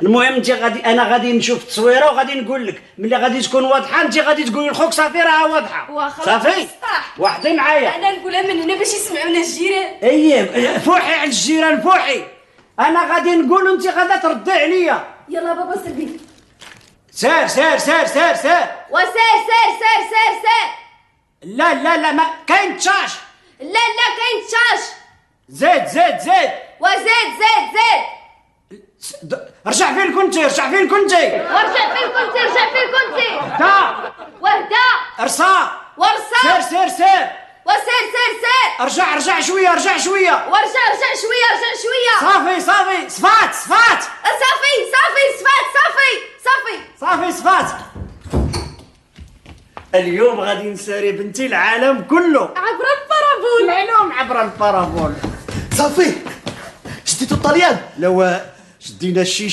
المهم انت غادي، انا غادي نشوف التصويره وغادي نقول لك ملي غادي تكون واضحه انت غادي تقولي لخوك صافي راها واضحه. صافي وحدي معايا. انا نقولها من هنا باش يسمعونا الجيران. اييه فوحي على الجيران فوحي. انا غادي نقول وانت غادا تردي عليا. يلا بابا سلبي. سير سير سير سير سير. وسير سير سير سير سير. لا لا لا ما كاين تشاش. لا لا كاين تشاش. زيد زيد زيد. وزيد زيد زيد. رجع فين كنتي رجع فين كنتي. ورجع فين كنتي رجع فين كنتي. وهدا وهدا. ارصا. ورصا. سير سير سير. وسير سير سير. ارجع ارجع شويه ارجع شويه. ورجع رجع شويه رجع شويه. صافي صافي صفات صفات. صافي صافي صفات صافي صافي صافي صفات. اليوم غادي نساري بنتي العالم كله عبر البارابول. العلوم عبر البارابول. صافي شديتو الطليان. لو شدينا الشيش